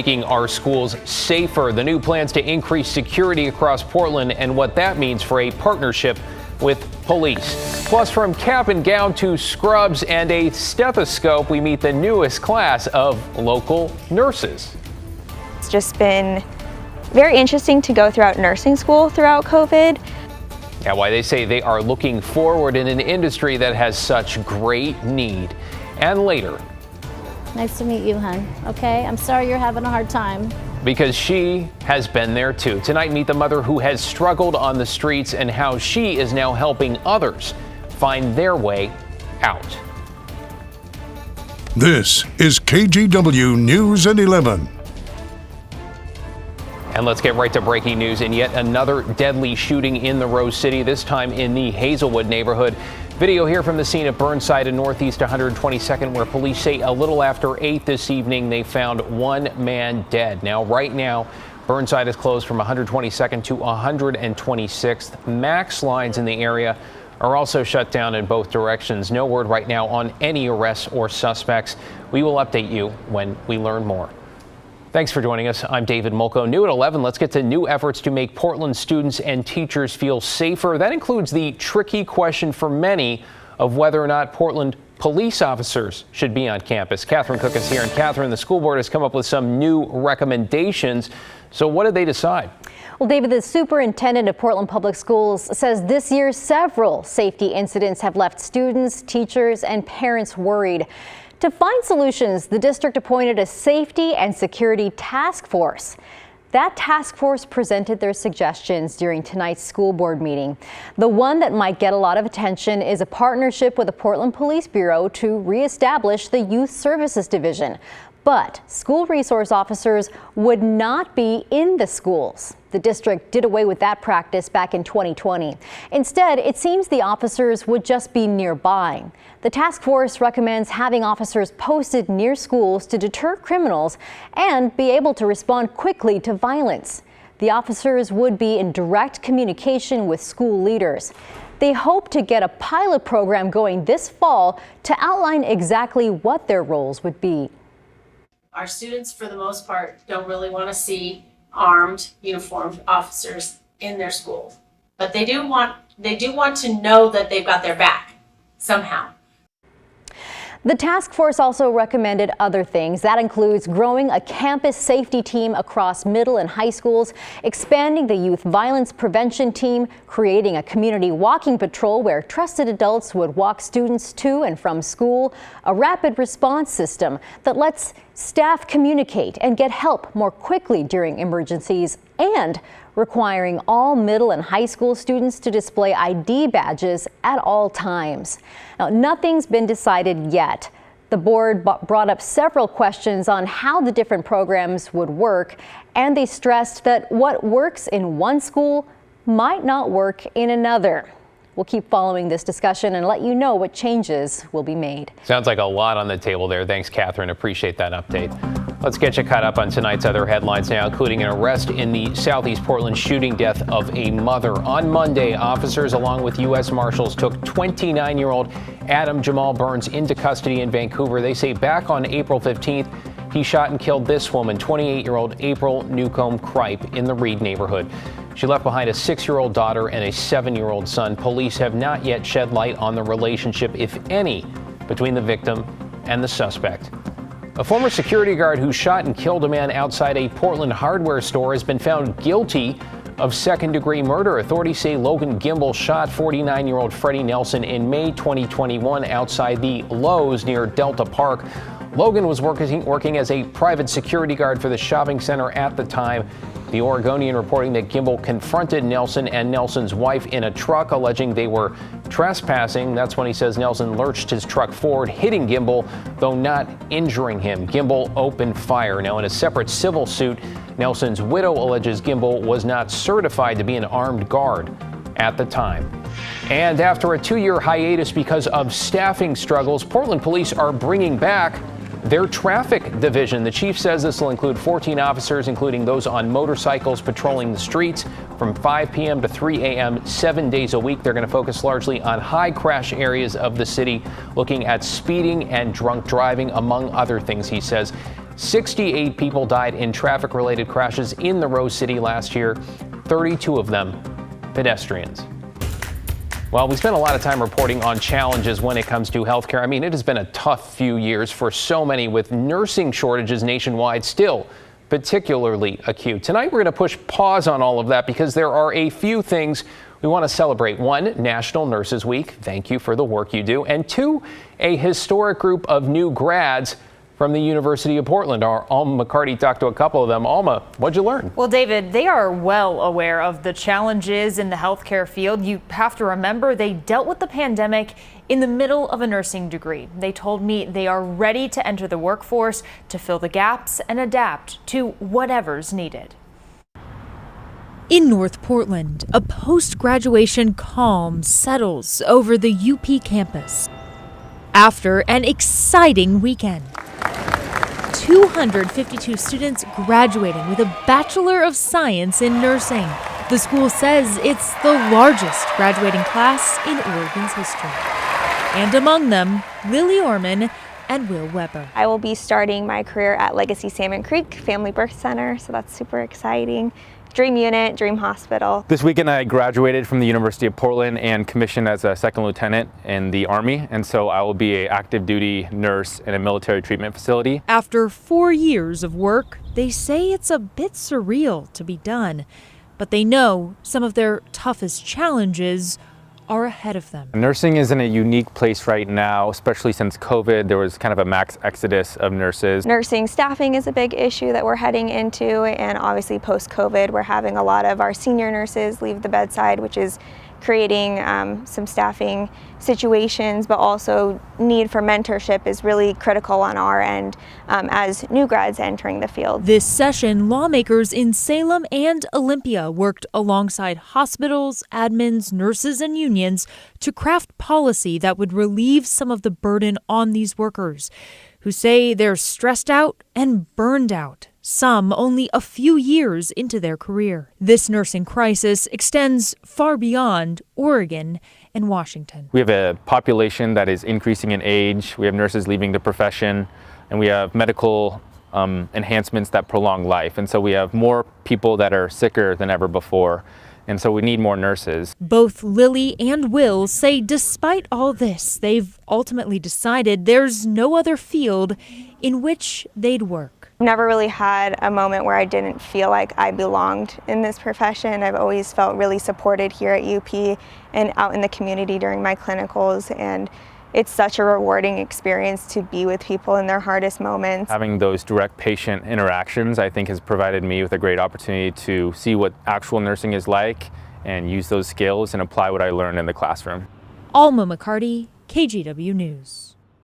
Making our schools safer. The new plans to increase security across Portland and what that means for a partnership with police. Plus, from cap and gown to scrubs and a stethoscope, we meet the newest class of local nurses. It's just been very interesting to go throughout nursing school throughout COVID. Yeah, why they say they are looking forward in an industry that has such great need. And later, nice to meet you, hon. Okay, I'm sorry you're having a hard time. because she has been there too. Tonight, meet the mother who has struggled on the streets and how she is now helping others find their way out. This is KGW News at 11. And let's get right to breaking news in yet another deadly shooting in the Rose City, this time in the Hazelwood neighborhood. Video here from the scene at Burnside in Northeast 122nd, where police say a little after 8 this evening they found one man dead. Now, right now, Burnside is closed from 122nd to 126th. Max lines in the area are also shut down in both directions. No word right now on any arrests or suspects. We will update you when we learn more. Thanks for joining us. I'm David Mulco. New at 11, let's get to new efforts to make Portland students and teachers feel safer. That includes the tricky question for many of whether or not Portland police officers should be on campus. Catherine Cook is here. And Catherine, the school board has come up with some new recommendations. So what did they decide? Well, David, the superintendent of Portland Public Schools says this year several safety incidents have left students, teachers, and parents worried. To find solutions, the district appointed a safety and security task force. That task force presented their suggestions during tonight's school board meeting. The one that might get a lot of attention is a partnership with the Portland Police Bureau to reestablish the Youth Services Division. But school resource officers would not be in the schools. The district did away with that practice back in 2020. Instead, it seems the officers would just be nearby. The task force recommends having officers posted near schools to deter criminals and be able to respond quickly to violence. The officers would be in direct communication with school leaders. They hope to get a pilot program going this fall to outline exactly what their roles would be. Our students, for the most part, don't really want to see armed, uniformed officers in their schools, but they do want to know that they've got their back somehow. The task force also recommended other things. That includes growing a campus safety team across middle and high schools, expanding the youth violence prevention team, creating a community walking patrol where trusted adults would walk students to and from school, a rapid response system that lets staff communicate and get help more quickly during emergencies, and requiring all middle and high school students to display ID badges at all times. Now, nothing's been decided yet. The board brought up several questions on how the different programs would work, and they stressed that what works in one school might not work in another. We'll keep following this discussion and let you know what changes will be made. Sounds like a lot on the table there. Thanks, Catherine. Appreciate that update. Let's get you caught up on tonight's other headlines now, including an arrest in the Southeast Portland shooting death of a mother. On Monday, officers along with U.S. Marshals took 29-year-old Adam Jamal Burns into custody in Vancouver. They say back on April 15th, he shot and killed this woman, 28-year-old April Newcomb Kripe, in the Reed neighborhood. She left behind a 6-year-old daughter and a 7-year-old son. Police have not yet shed light on the relationship, if any, between the victim and the suspect. A former security guard who shot and killed a man outside a Portland hardware store has been found guilty of second-degree murder. Authorities say Logan Gimbel shot 49-year-old Freddie Nelson in May 2021 outside the Lowe's near Delta Park. Logan was working as a private security guard for the shopping center at the time. The Oregonian reporting that Gimbel confronted Nelson and Nelson's wife in a truck, alleging they were trespassing. That's when he says Nelson lurched his truck forward, hitting Gimbel, though not injuring him. Gimbel opened fire. Now, in a separate civil suit, Nelson's widow alleges Gimbel was not certified to be an armed guard at the time. And after a 2-year hiatus because of staffing struggles, Portland police are bringing back their traffic division. The chief says this will include 14 officers, including those on motorcycles patrolling the streets from 5 p.m. to 3 a.m. 7 days a week. They're going to focus largely on high crash areas of the city, looking at speeding and drunk driving, among other things, he says. 68 people died in traffic-related crashes in the Rose City last year, 32 of them pedestrians. Well, we spent a lot of time reporting on challenges when it comes to healthcare. I mean, it has been a tough few years for so many, with nursing shortages nationwide still particularly acute. Tonight, we're going to push pause on all of that because there are a few things we want to celebrate. One, National Nurses Week. Thank you for the work you do. And two, a historic group of new grads from the University of Portland. Our Alma McCarty talked to a couple of them. Alma, what'd you learn? Well, David, they are well aware of the challenges in the healthcare field. You have to remember they dealt with the pandemic in the middle of a nursing degree. They told me they are ready to enter the workforce to fill the gaps and adapt to whatever's needed. In North Portland, a post-graduation calm settles over the UP campus after an exciting weekend. 252 students graduating with a Bachelor of Science in Nursing. The school says it's the largest graduating class in Oregon's history. And among them, Lily Orman and Will Weber. I will be starting my career at Legacy Salmon Creek Family Birth Center, so that's super exciting. Dream unit, dream hospital. This weekend I graduated from the University of Portland and commissioned as a second lieutenant in the Army, and so I will be an active duty nurse in a military treatment facility. After 4 years of work, they say it's a bit surreal to be done, but they know some of their toughest challenges are ahead of them. Nursing is in a unique place right now, especially since COVID. There was kind of a max exodus of nurses. Nursing staffing is a big issue that we're heading into, and obviously post-COVID, we're having a lot of our senior nurses leave the bedside, which is creating some staffing situations, but also need for mentorship is really critical on our end as new grads entering the field. This session, lawmakers in Salem and Olympia worked alongside hospitals, admins, nurses, and unions to craft policy that would relieve some of the burden on these workers, who say they're stressed out and burned out, some only a few years into their career. This nursing crisis extends far beyond Oregon and Washington. We have a population that is increasing in age. We have nurses leaving the profession, and we have medical enhancements that prolong life. And so we have more people that are sicker than ever before. And so we need more nurses. Both Lily and Will say despite all this, they've ultimately decided there's no other field in which they'd work. Never really had a moment where I didn't feel like I belonged in this profession. I've always felt really supported here at UP and out in the community during my clinicals, and it's such a rewarding experience to be with people in their hardest moments. Having those direct patient interactions, I think, has provided me with a great opportunity to see what actual nursing is like and use those skills and apply what I learned in the classroom. Alma McCarty, KGW News.